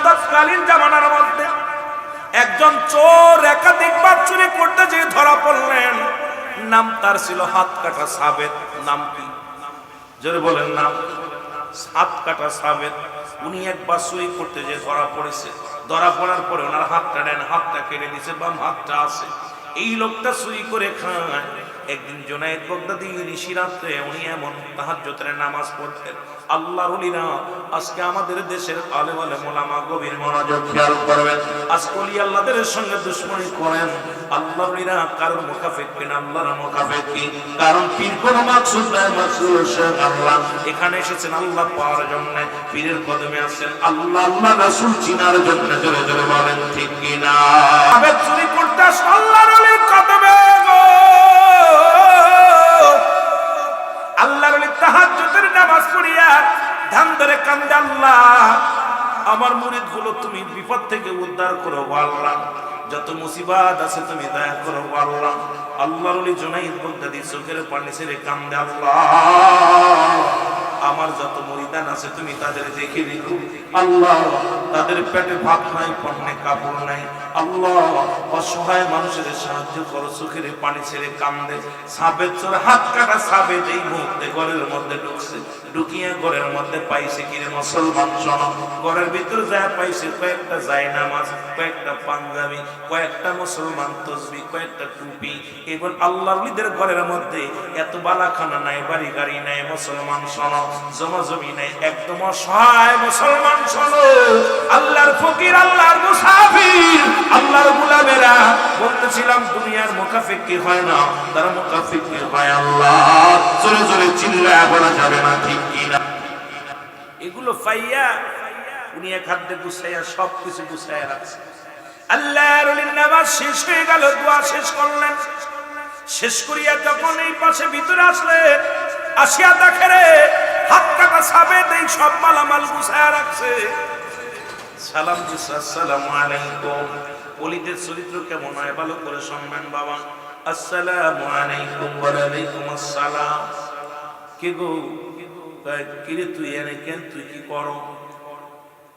তৎকালীন জামানার মধ্যে একজন চোর একাধিকবার চুরি করতে যেয়ে ধরা পড়লেন। নাম তার ছিল হাত কাটা সাবেত। নাম কি? জোরে বলেন নাম। হাত কাটা সাবেত। উনি একবার চুরি করতে যেয়ে ধরা পড়েছে। ধরা পড়ার পরে ওনার হাতটা নেন, হাতটা কেটে দিয়েছে, বাম হাতটা আছে। এই লোকটা চুরি করে খায়। একদিন জুনায়েদ বাগদাদী নিশি রাত্রে উনি এমন তাহাজ্জুদের নামাজ পড়তেন। আল্লাহর ওলিরা আজকে আমাদের দেশের আলেম আলেম ওলামা গভীর মনোযোগ খেয়াল করবেন। আজকে ওলি আল্লাহদের সঙ্গে দুশমনি করেন। আল্লাহর ওলিরা কারোর মুখাফিক কিনা আল্লাহর মুখাফিক কি? কারণ পীর কোন মাকসুদ নাই, মাকসুদ শেখ আল্লাহ। এখানে এসেছেন আল্লাহ পাওয়ার জন্য, পীরের কদমে আছেন আল্লাহ আল্লাহ রাসূল চিনার জন্য। জোরে জোরে বলেন ঠিক কিনা? আবে চুরি করতে আস আল্লাহর ওলির কদমে গো। আল্লাহর ওলি তাহাজ্জুদের নামাজ পড়িয়া ধান ধরে কান্দে, আল্লাহ আমার মুরিদগুলো তুমি বিপদ থেকে উদ্ধার করো আল্লাহ, যত মুসিবত আছে তুমি দয়া করো আল্লাহ। আল্লাহর ওলি জুনায়েদ বাগদাদী চোখের পানি ছেড়ে কান্দে, আল্লাহ আমার যত মুরিদান আছে তুমি তাদের দেখে রেখো আল্লাহ। তাদের পেটে ভাত নাই, পরনে কাপড় নাই আল্লাহ। অসহায় মানুষের সাহায্য করো। চোখের পানি ছেড়ে কান্দে। সাবেত চোর, হাত কাটা সাবেত এই মুহূর্তে ঘরের মধ্যে ঢুকছে। ঢুকিয়া ঘরের মধ্যে পাইছে কিরে মুসলমান শোনো, ঘরের ভিতরে যা পাইছে কয়েকটা জায়নামাজ, কয়েকটা পাঞ্জাবি, কয়েকটা মুসলমান তসবিহ, কয়েকটা টুপি। এবার আল্লাহর ওলিদের ঘরের মধ্যে এত বালাখানা নাই, বাড়ি গাড়ি নাই। মুসলমান শোনো, জমা জমি নাই, একদম অসহায় মুসলমান শোনো। আল্লাহর ফকির, আল্লাহর মুসাফির, আল্লাহর গোলামেরা বলতেছিলাম দুনিয়ার মুখাফিক কি হয় না, তারা মুখাফিক কি হয় আল্লাহ। জোরে জোরে চিল্লায়া বলা যাবে না ঠিক কিনা? এগুলো পাইয়া উনি এক হাত দিয়ে গুছাইয়া সবকিছু গুছাইয়া রাখছে। আল্লাহর ওলির নামাজ শেষ হয়ে গেল, দোয়া শেষ করলেন। শেষ করিয়া যখন এই পাশে ভিতরে আসলেন, আসিয়া দেখে রে হাত কাটা সাবেত এই সব মালামাল গুছাইয়া রাখছে। সালাম দিছে, আসসালামু আলাইকুম। ওলিদের চরিত্র কেমন হয় ভালো করে শুনবেন বাবা। আসসালামু আলাইকুম। ওয়া আলাইকুম আসসালাম। কে গো? কিরে তুই এনে কেন? তুই কি করো?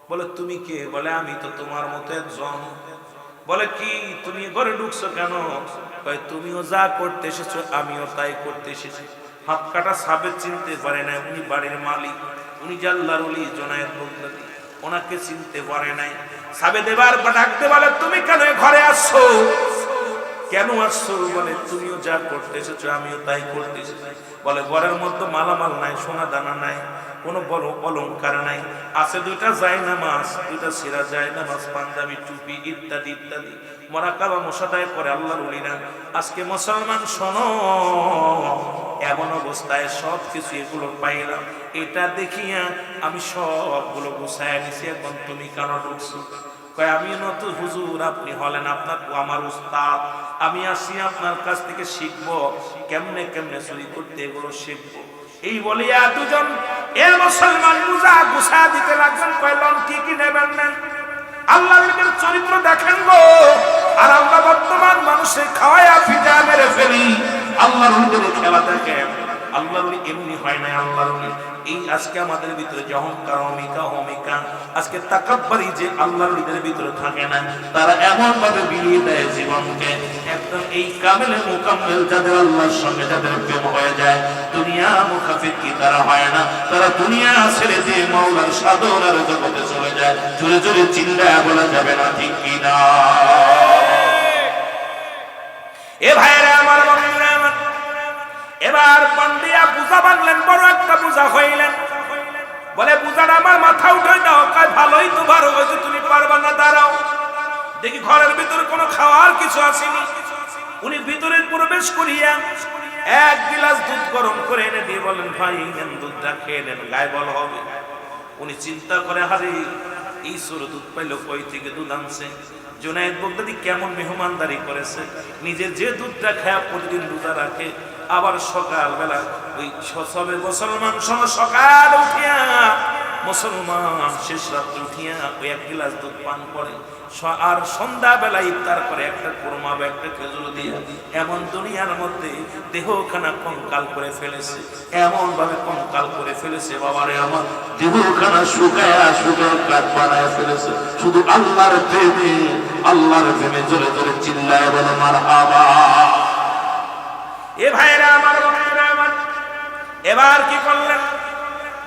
বলে তুমি কে? বলে আমি তো তোমার মতো একজন। বলে কি তুমি ঘরে ঢুকছো কেন? তুমিও যা করতে এসেছো আমিও তাই করতে এসেছি। হাত কাটা সাবেত চিনতে পারে না, উনি বাড়ির মালিক, উনি আল্লাহর ওলি জুনায়েদ বাগদাদী, ওনাকে চিনতে পারে নাই। সাবেত এবার ডাকতে বলে তুমি কেন ঘরে আসছো? কেন আসছো? বলে তুমিও যা করতে এসেছো আমিও তাই করতে এসেছি। বলে ঘরের মধ্যে মালামাল নাই, সোনা দানা নাই, কোনো বড় অলংকার নাই, আছে দুইটা জায়নামাজ, দুইটা সিরা জায়নামাজ, পাঞ্জাবি, টুপি ইত্যাদি ইত্যাদি। মোরাকাবা মোসাদায় করে আল্লাহর ওলিরা। আজকে মুসলমান শোনো, এমন অবস্থায় সব কিছু এগুলো পাইলাম, এটা দেখিয়া আমি সবগুলো গুছাইয়া নিছি। এখন তুমি কেন ঢুকছো? কয় আমি নতুন হুজুর, আপনি হলেন আপনার আমার উস্তাদ, আমি আসি আপনার কাছ থেকে শিখবো কেমনে কেমনে চুরি করতে, এগুলো শিখবো। এই বলিয়া দুজন এ মুসলমান মুজা গুছা দিতে লাগলেন। কইলেন কি কি নেবেন নেন, আল্লাহর চরিত্র দেখেন গো। আর আমরা বর্তমান মানুষের খাওয়ায়া ফিজা মেরে ফেলি। আল্লাহর খেলা দেখেন। আল্লাহর এমনি হয় না। আল্লাহর এই আজকে আমাদের ভিতরে যে অহংকার, অহমিকা, আজকে তাকাব্বুরি যে আল্লাহর ভিতরে থাকে না, তারা এমন ভাবে বিলিয়ে দেয় জীবনকে। একদম এই কামেলে মুকাম্মেল যাদের আল্লাহর সঙ্গে যাদের প্রেম হয়ে যায়, দুনিয়া মুখাফিক কি তারা হয় না, তারা দুনিয়া ছেড়ে দিয়ে মাওলার সাদরের জগতে চলে যায়। জোরে জোরে চিল্লায়া বলা যাবে না ঠিক কি না? এ ভাইরা আমার, এবার পান্ডিয়া পূজা বানলেন, বড় একটা পূজা হইলেন। বলে পূজাটা আমার মাথা উঠে দাও। কয় ভালোই তো ভালো হয়েছে, তুমি পারবা না, দাঁড়াও দেখি ঘরের ভিতরে কোনো খাওয়ার কিছু আসেনি। উনি ভিতরে প্রবেশ করিয়া এক গিলাস দুধ গরম করে এনে দিয়ে বলেন ভাই নেন, দুধটা খেয়ে নেন, গায়ে বল হবে। উনি চিন্তা করে হারে এই সরু দুধ পাইলো কই থেকে দুধ আনছে। জুনায়েদ বাগদাদী কেমন মেহমানদারি করেছে, নিজের যে দুধটা খায়া প্রতিদিন রোজা রাখে, আবার সকালবেলা ওই সবে মুসলমান সকাল উঠিয়া মুসলমান শেষ রাত্রে উঠিয়া ওই এক গিলাস দুধ পান করে, আর সন্ধ্যাবেলা ইফতার করে একটা কোরমা বা একটা খেজুর দিয়ে এমন দুনিয়ার মধ্যে দেহখানা কঙ্কাল করে ফেলেছে, এমন ভাবে কঙ্কাল করে ফেলেছে বাবারে আমার, দেহখানা শুকায় শুকায় কাঠ বানায় ফেলেছে। শুধু আল্লাহর প্রেমে জোরে জোরে চিল্লায় বলো মারহাবা। এ ভাইরা আমার, বন্ধুরা আমার, এবার কি করলেন?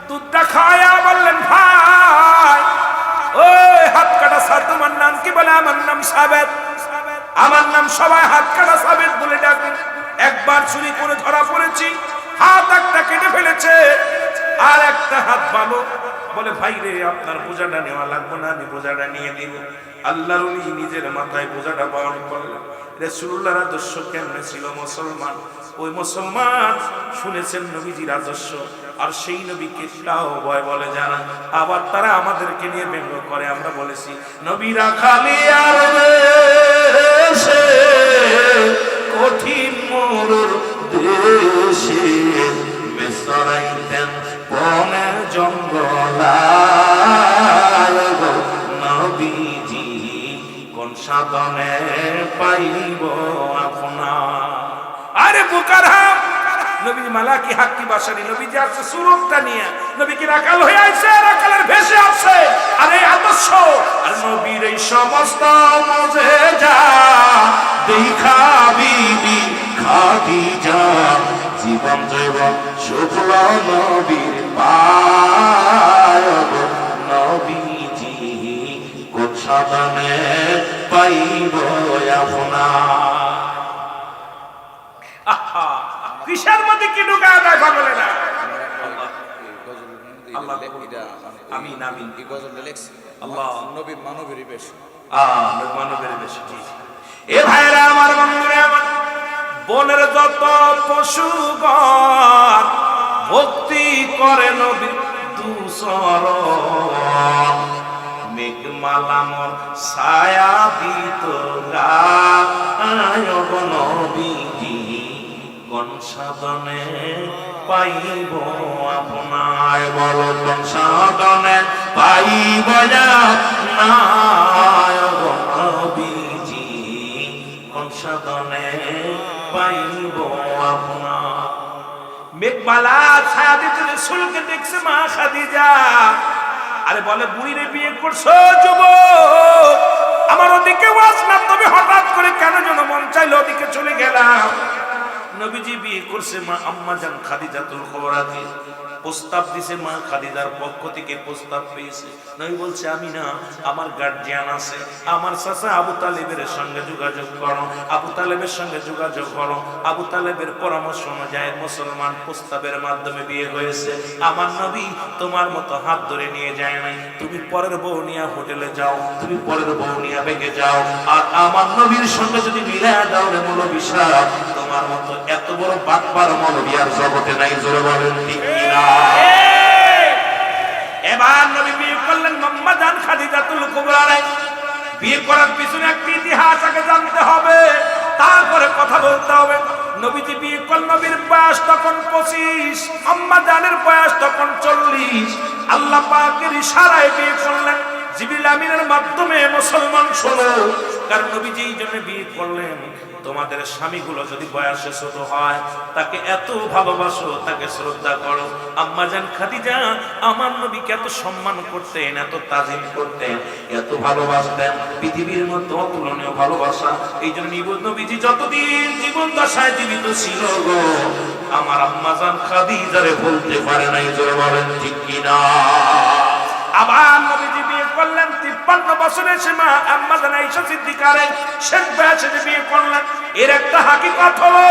দুধটা খায়া বললেন, ভাই ওই হাত কাটা স্যার তোমার নাম কি? বলে আমার নাম সাবেদ। আমার নাম সবাই হাত কাটা সাবেদ বলে ডাকে। একবার চুরি করে ধরা পড়েছি, হাত একটা কেটে ফেলেছে, আর একটা হাত ভালো। বলে ভাই রে, আপনার বোঝাটা নেওয়া লাগবে না, আমি বোঝাটা নিয়ে দিব। আল্লাহর ওলি নিজের মাথায় বোঝাটা বহন করলেন। রাসূলুল্লাহর আদর্শ কেমনে ছিল মুসলমান? ওই মুসলমান শুনেছেন নবীজির আদর্শ, আর সেই নবীকে তাও ভয় বলে জানা। আবার তারা আমাদেরকে নিয়ে ব্যঙ্গ করে। আমরা বলেছি নবীরা খালি আর দেশে, কঠিন মরুর দেশে মেসরাইতেন বনে জঙ্গলায়, নবীজি কোন সাধনে পাইব আপনার। আরে বুকার হাম, নবী মালাকি হাক্কি বাসারি নবীজি আসছে সুরতটা নিয়ে, নবী কি রাখাল হয়ে আইছে, রাখালের ভেসে আসছে। আর এই আদর্শ আর নবীর এই সমস্ত মুজিজা দেখা বিবি খাদিজা জীবন জীবন শুক্ল নবীর পায়, নবীজি কোন সাধনে পাইব আপনার। আহা, কিসের মধ্যে কি ঢুকায় দেয় পাগলে না? আল্লাহ আমিন আমিন। এই গজলটা লেখছি আল্লাহ নবী মানবের বেশ, মানবের বেশ। এ ভাইরা আমার, বন্ধুরা আমার, বনের যত পশুগণ ভক্তি করে নবীর দুসরণ, মেঘমালামর ছায়া দিত গায়, নবীজি কোন সাধনে পাইব আপনায়। বলো কোন সাধনে পাইব আপনায়, নবীজি কোন সাধনে পাইব আপনার। মেঘমালা ছায়া দিতে রাসূলকে দেখছে মা খাদিজা। আরে বলে বুড়িরে বিয়ে করছো যুবক, আমার ওদিকে ওয়াজ না, তবে হঠাৎ করে কেন যেন মন চাইলো ওদিকে চলে গেলাম। নবীজি বিয়ে করছে মা আম্মাজান খাদিজাতুল কুবরা, প্রস্তাব দিছে মা খাদিজার পক্ষ থেকে প্রস্তাব পেয়েছে। নবী বলছে আমি না, আমার গার্জিয়ান আছে, আমার চাচা আবু তালেবের সঙ্গে যোগাযোগ করো, আবু তালেবের সঙ্গে যোগাযোগ করো। আবু তালেবের পরামর্শ অনুযায়ী মুসলমান প্রস্তাবের মাধ্যমে বিয়ে হয়েছে। আমার নবী তোমার মতো হাত ধরে নিয়ে যায় নাই, তুমি পরের বউ নিয়ে হোটেলে যাও, তুমি পরের বউ নিয়ে বেগে যাও, আর আমার নবীর সঙ্গে যদি মিলায়া দাও রে মৌলবী সাহেব, তোমার মতো এত বড় বাটপার মৌলবী আর জগতে নাই। জোরে বলেন ঠিক কিনা? এবার নবী বিয়ে করলেন আম্মাজান খাদিজাতুল কুবরা। বিয়ে করার পিছনে একটা ইতিহাস আগে জানতে হবে, তারপরে কথা বলতে হবে। নবীজি বিয়ে করলেন, নবীর বয়স তখন 25, আম্মাজানের বয়স তখন 40। আল্লাহ পাকের ইশারায় বিয়ে করলেন, জিবরিল আমিনের মাধ্যমে। মুসলমান শোনো, কারণ নবীজি এই জন্য বিয়ে করলেন, তোমাদের স্বামীগুলো যদি বয়সে ছোট হয় তাকে এত ভালোবাসো, তাকে শ্রদ্ধা করো। আম্মাজান খাদিজা আমার নবীকে এত সম্মান করতেন, এত তাজিম করতেন, এত ভালোবাসতেন, পৃথিবীর মধ্যে অতুলনীয় ভালোবাসা। এই জন্য নবীজি যতদিন জীবন দশায় জীবিত ছিল গো, আমার আম্মাজান খাদিজারে বলতে পারে নাই। জোরে বলেন ঠিক কিনা? আবার নবীজি বিয়ে করলেন 53 বছরের সীমা আম্মাজান আয়েশা সিদ্দিকারে শেষ বয়সে বিয়ে করলেন। এর একটা হাকিকত হলো,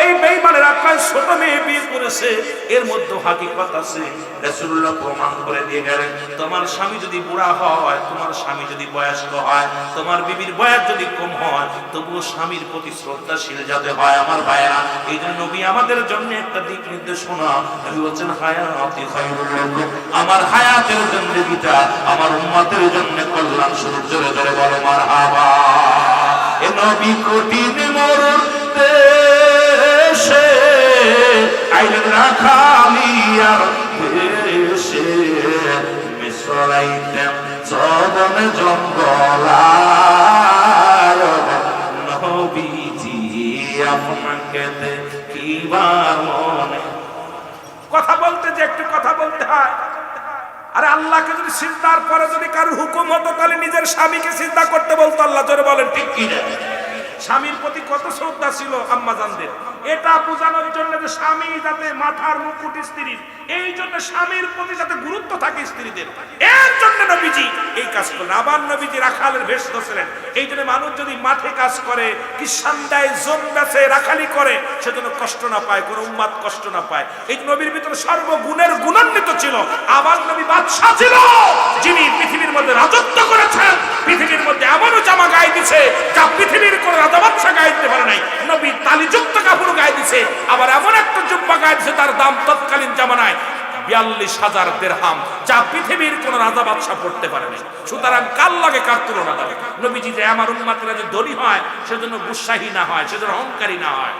এই বেঈমানের আখ্যায় ছোট মেয়ে বিয়ে করেছে, এর মধ্যে হাকিকত আছে। রাসূলুল্লাহ প্রমাণ করে দিয়ে গেলেন, তোমার স্বামী যদি বুড়া হয়, তোমার স্বামী যদি বয়স্ক হয়, তোমার বিবির বয়স যদি কম হয়, তবুও স্বামীর প্রতি শ্রদ্ধাশীল যাতে হয়। আমার ভাইরা, এই জন্য নবী আমাদের জন্য একটা দিক নির্দেশনা, নবী বলছেন হায়াতি খায়রুল লাকুম, আমার হায়াতের জিন্দেগিটা আমার উম্মতের জন্য কল্যাণ স্বরূপ। জোরে জোরে বলো মারহাবা। এ নবী কঠিন মরুর দেশে আইলেন রাখালিয়ার দেশে, যাইতেন যবন জঙ্গল নবীজি আপনাকে দেখিবার মনে। কথা বলতে যে একটু কথা বলতে হয়। আরে আল্লাহকে যদি সিজদার পরে যদি কারোর হুকুম হতো তাহলে নিজের স্বামীকে সিজদা করতে বলতো আল্লাহ। জোরে বলেন ঠিক কি না? স্বামীর প্রতি কত শ্রদ্ধা ছিল আম্মাজানদের। এটা বোঝানোর জন্য যে স্বামী যাতে মাথার মুকুট স্ত্রীর, এই জন্য স্বামীর প্রতি যাতে গুরুত্ব থাকে স্ত্রীদের, এর জন্য নবীজি এই কাজ করলেন। আবার নবীজি রাখালের ভেষ ধরছিলেন। এই জন্য মানুষ যদি মাঠে কাজ করে, কিষান দেয়, জোন বেচে, রাখালি করে, সেজন্য কষ্ট না পায়, কোনো উম্মাত কষ্ট না পায়। এই নবীর ভিতরে সর্বগুণের গুণান্বিত ছিল। আবার নবী বাদশাহ ছিল, যিনি পৃথিবীর মধ্যে রাজত্ব করেছেন। পৃথিবীর মধ্যে এমনও জামা গায়ে দিছে যা পৃথিবীর কোন রাজা বাদশাহ গায়ে দিতে পারে নাই। নবী তালিযুক্ত কাপড় গায়ে দিছে, আবার এমন একটা জুব্বা গায়ে দিছে তার দাম তৎকালীন জামানায় ৪২,০০০ দিরহাম, যা পৃথিবীর কোন রাজা বাদশাহ পড়তে পারে নাই। সুতরাং কার লাগে কার তুলনা যাবে? নবীজি যে আমার উম্মতেরা যে ধনী হয় সেজন্য গুসাহী না হয়, সেজন্য অহংকারী না হয়,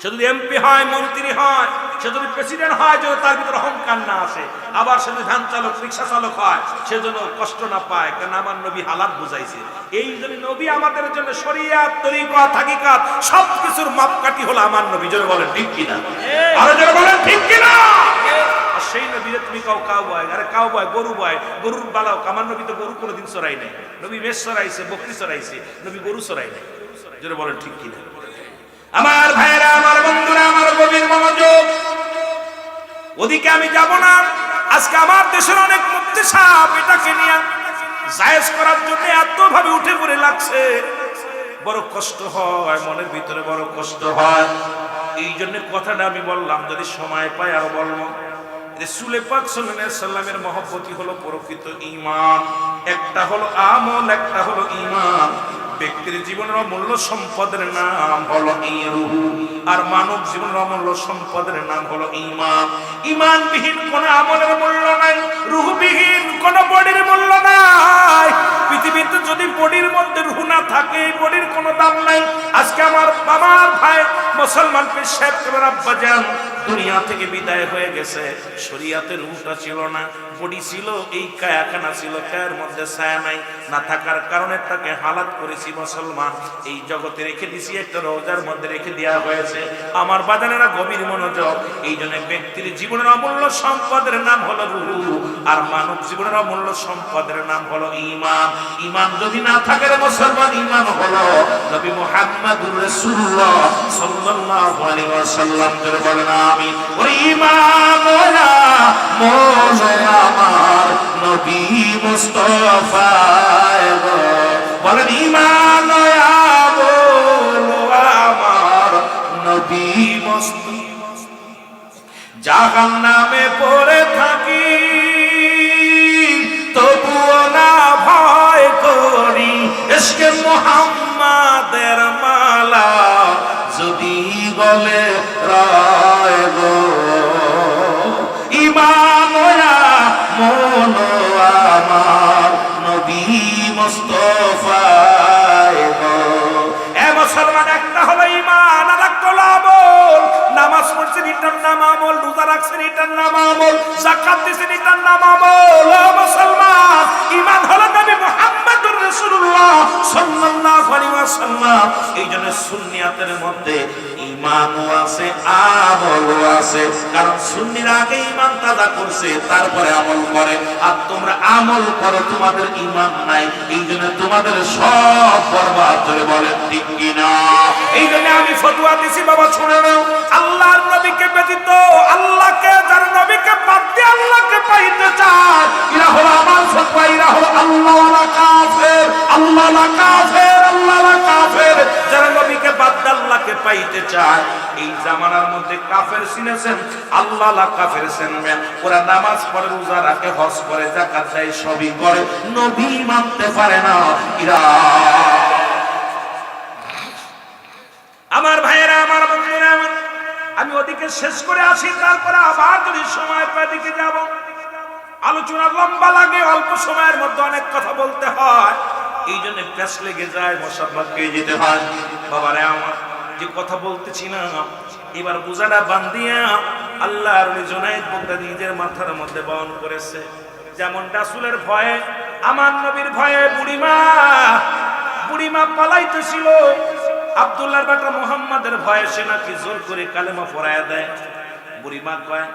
সে যদি এমপি হয়, মন্ত্রী হয়, সে যদি প্রেসিডেন্ট হয়, যেন তার ভিতরে অহংকার না আসে। আবার সে যদি ধান চালক, রিক্সা চালক হয়, সেজন্য কষ্ট না পায়, কারণ আমার নবী হালাত বুঝাইছে। এই জন্য নবী আমাদের জন্য শরিয়াত, তরিকত, হাকিকাত সবকিছুর মাপকাঠি হলো আমার নবী। জোরে বলেন ঠিক কিনা? আরো জোরে বলেন ঠিক কিনা? আর সেই নবীরে তুমি কাউ বয়, আরে কাউ বয়, গরু বয়, গরুর বালাও। আমার নবী তো গরু কোনোদিন চড়াই নাই। নবী মেষ চড়াইছে, বকরি চড়াইছে, নবী গরু চড়াই নাই। জোরে বলেন ঠিক কিনা? আমার ভাইরা, আমার বন্ধুরা, আমার গভীর মনোযোগ। ওদিকে আমি যাব না। আজকে আমার দেশের অনেক মুফতি সাহেব এটাকে নিয়ে জায়েজ করার জন্য এত ভাবে উঠে পড়ে লাগছে, বড় কষ্ট হয়, মনের ভিতরে বড় কষ্ট হয়। এই জন্য কথাটা আমি বললাম, যদি সময় পাই আরো বলবো। রাসূল পাক সাল্লাল্লাহু আলাইহি সাল্লামের মহব্বতই হলো প্রকৃত ঈমান। একটা হলো আমল, একটা হলো ঈমান। ব্যক্তির জীবনের অমূল্য সম্পদের নাম হলো রূহ, আর মানব জীবনের অমূল্য সম্পদের নাম হলো ঈমান। ঈমানবিহীন কোন আমলের মূল্য নাই, রূহবিহীন কোন বডির মূল্য নাই। পৃথিবীতে যদি বডির মধ্যে রূহ না থাকে, বডির কোনো দাম নাই। আজকে আমার ভাই মুসলমান পীর সাহেব এবার আব্বাজান দুনিয়া থেকে বিদায় হয়ে গেছে। শরীয়তের রূহটা ছিল না, বডি ছিল, এই কায়াখানা ছিল, কায়ার মধ্যে ছায়া নাই, না থাকার কারণে তাকে হালাত করেছি মুসলমান এই জগতে রেখে দিছি, একটা রোজার মধ্যে রেখে দেওয়া হয়েছে। আমার বাজানেরা গভীর মনোযোগ। এই জন্য ব্যক্তির জীবনের অমূল্য সম্পদের নাম হলো রূহ, আর মানব জীবনের অমূল্য সম্পদের নাম হলো ঈমান। ঈমান যদি না থাকে রে মুসলমান, ঈমান হলো নবী মুহাম্মদুর রাসূলুল্লাহ সাল্লাল্লাহু আলাইহি ওয়াসাল্লাম। জোরে বলেন আমিন। ওরে ঈমান ওয়া মোলা আমার নবী মুস্তাফা গো, বলেন ঈমান ওয়া মোলা আমার নবী মুস্তাফা। জাহান্নামে পড়ে থাকি তবুও না ভয় করি, ইশকে মুহাম্মাদের মালা যদি গলে রয় গো। ঈমান ওয়া মন আমার নবী মুস্তাফা গো। এ মুসলমান, একটা হলো ঈমান, আর একটা হলো আমল। নামাজ পড়ছেন এটার নাম আমল, রোজা রাখছেন এটার নাম আমল, যাকাত দিছেন এটার নাম আমল। ও মুসলমান, ঈমান হলো নবী মুহাম্মদুর রাসূলুল্লাহ সাল্লাল্লাহু আলাইহি ওয়াসাল্লাম। এই জন্য সুন্নিয়াতের মধ্যে ঈমানও আছে, আমলও আছে। কারণ সুন্নিরা আগে ঈমান তাজা করছে, তারপরে আমল করে। আর তোমরা আমল করো, তোমাদের ঈমান নাই, এই জন্য তোমাদের সব বরবাদ। করে বলেন ঠিক কিনা? এই জন্য আমি ফতোয়া দিছি, বাবা শুনে নাও। আল্লাহর নবীকে ব্যতীত, আল্লাহকে যারা নবীকে বাদ দিয়ে আল্লাহকে পাইতে চায়, এরা হলো আমার ফতোয়া, এরা হলো আল্লাহওয়ালা কাফের, আল্লাহওয়ালা কাফের, আল্লাহওয়ালা কাফের। যারা নবীকে বাদ দিয়ে আল্লাহকে পাইতে চায়, এই জামানার মধ্যে কাফের চিনেছেন, আল্লাহওয়ালা কাফের চিনবেন। ওরা নামাজ পড়ে, রোজা রাখে, হজ করে, যাকাত দেয়, সবই করে, নবী মানতে পারে না। এরা আমার ভাইয়েরা, আমার বন্ধুরা, আমি ওদিকে শেষ করে আসি, তারপরে আবার যদি সময় পাই দিকে যাব। আলোচনা লম্বা লাগে, অল্প সময়ের মধ্যে অনেক কথা বলতে হয়, এই জন্য প্যাস লেগে যায়, মশাব্বা খেয়ে যেতে হয়। বাবারে আমার, যে কথা বলতেছি না, এবার বোঝাটা বান্ধিয়া আল্লাহর জুনায়েদ বাগদাদী নিজের মাথার মধ্যে বহন করেছে। যেমন রাসূলের ভয়ে, আমার নবীর ভয়ে বুড়িমা পালাইতেছিল। আব্দুল্লাহর বেটা মুহাম্মাদের ভয়ে সে নাকি জোর করে কালেমা পড়ায়া দেয়। বুড়িমা কয়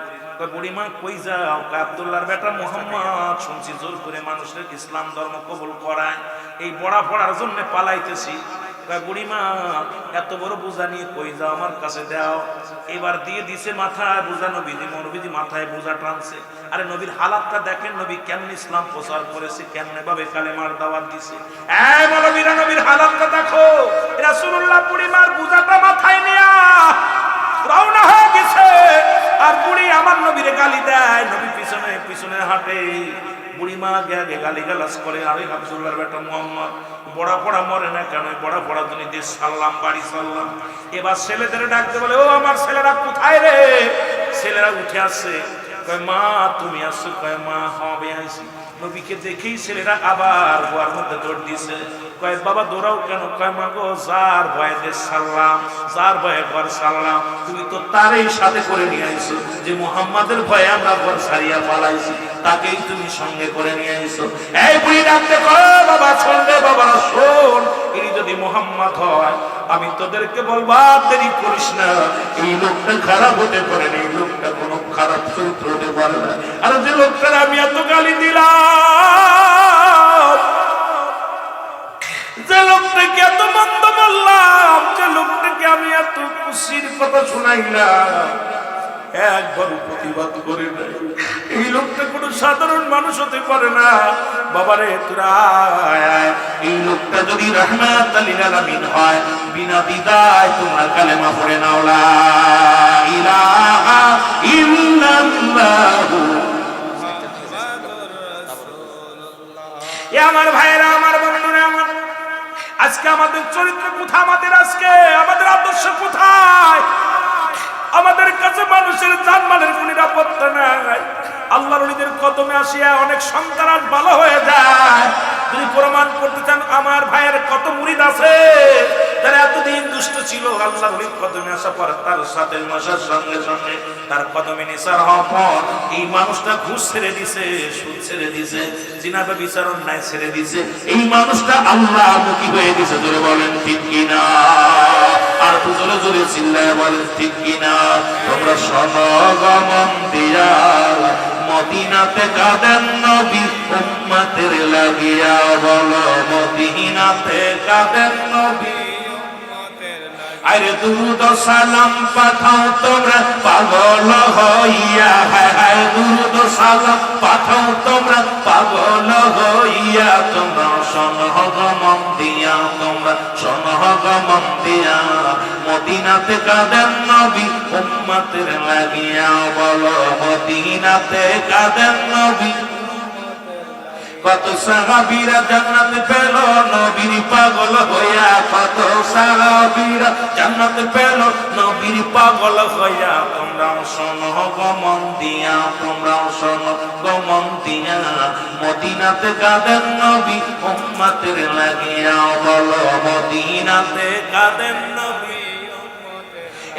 বুড়িমা কই যাও? আব্দুল্লাহর বেটা মুহাম্মদ শুনছি জোর করে মানুষের ইসলাম ধর্ম কবুল করায়, এই বড়া পড়ার জন্য পালাইতেছি। বুড়িমা এত বড় বোঝা নিয়ে কই যাও? আমার কাছে দাও। এবার দিয়ে দিছে মাথায় বোঝা। নবীজি মাথায় বোঝা টানছে। আরে নবীর হালাতটা দেখেন, নবী কেমন ইসলাম প্রচার করেছে, কেমনে ভাবে কালেমার দাওয়াত দিছে। এই মৌলবীরা নবীর হালাতটা দেখো। রাসূলুল্লাহ বুড়িমার বোঝাটা মাথায় নিয়া রওনা হয়ে গেছে, আর বুড়ি আমার নবীরে গালি দেয়। নবী পিছনে পিছনে হাঁটে, বুড়িমা আগে গালি গালাজ করে। আরে আব্দুল্লাহর বেটা মুহাম্মদ বড়া পড়া মরে না কেন? বড়া পড়া তুমি দিয়ে সাল্লাম বাড়ি সাল্লাম। এবার ছেলেদের ডাকতে বলে, ও আমার ছেলেরা কোথায় রে? ছেলেরা উঠে আসছে, কয় মা তুমি আসছো? কয় মা হবে আইছি। নবীকে দেখেই ছেলেরা আবার গোয়ার মধ্যে দৌড় দিছে। কয় বাবা দৌড়াও কেন? কয় মা গো যার ভয়ে দেশ সারলাম, যার ভয়ে ঘর সারলাম, তুমি তো তারই সাথে করে নিয়ে আইছো। যে মুহাম্মাদের ভয়ে আমরা ঘর সারিয়া পালাইছি, তাকেই তুমি সঙ্গে করে নিয়ে আইছো। এই বুড়ি ডাকতে কয় বাবা শোন রে বাবা শোন, এই যদি মুহাম্মদ হয় আমি তোদেরকে বলবো আর দেরি করিস না। এই লোকটা খারাপ হতে পারে না, এই লোকটা কোনো খারাপ চরিত্র হতে পারে না। আর যে লোকটার আমি এত গালি দিলাম, যে লোকটাকে এত মন্দ বললাম, যে লোকটাকে আমি এত খুশির কথা শোনাইলাম, একবার প্রতিবাদ করে নাই। এই লোকটা কোনো সাধারণ মানুষ হতে পারে না। বাবারে তোরা এই লোকটা যদি রাহমাতাল লিল আলামিন হয়, বিনা দ্বিধায় তোমরা কালেমা পড়ে নাও লা ইলাহা ইল্লাল্লাহু। এ আমার ভাইরা, আমার বন্ধুরা, আমার আজকে আমাদের চরিত্র কোথায়? আজকে আমাদের আদর্শ কোথায়? আমাদের কাছে মানুষের জানমালের কোন নিরাপত্তা নাই। আল্লাহর ওলিদের কদমে আসিয়া অনেক সন্তান ভালো হয়ে যায়। যদি প্রমাণ করতে চান, আমার ভাইয়ের কত মুরিদ আছে যারা এতদিন দুষ্ট ছিল, আল্লাহর ওলির কদমে আসা পর তার সাথে মশার সঙ্গে সঙ্গে তার কদমে নিসার হওয়ার পর এই মানুষটা ঘুষ ছেড়ে দিছে, সুদ ছেড়ে দিছে, জিনাবে বিচার অন্যায় ছেড়ে দিছে। এই মানুষটা আল্লাহ মুখী হয়ে দিছে। জোরে বলেন ঠিক কিনা? আর তো জোরে জোরে চিল্লায় বলেন ঠিক কিনা? তোমরা সনগমন দিয়া মদিনাতে কাঁদেন নবী উম্মতের লাগিয়া। বলো মদিনাতে কাঁদেন নবী। আরে দুরুদ সালাম পাঠাও তোমরা পাগল হইয়া। হায় হায় দুরুদ সালাম পাঠাও তোমরা পাগল হইয়া। তোমরা সনগমন দিয়া, তোমরা সনগমন দিয়া মদিনাতে কাঁদেন নবী উম্মতের লাগিয়া। বলো মদিনাতে কাঁদেন নবী। কত সাহাবীরা জান্নাত পেল নবীর পাগল হইয়া। কত সাহাবীরা জান্নাত পেল নবীর পাগল হইয়া। তোমরাও সনগমন দিয়া, তোমরাও সনগমন দিয়া মদিনাতে কাঁদেন নবী উম্মতের লাগিয়া। বলো মদিনাতে কাঁদেন নবী।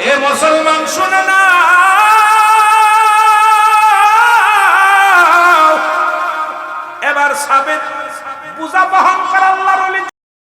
এ মুসলমান শুনে না, এবার সাবেক বুঝা বহন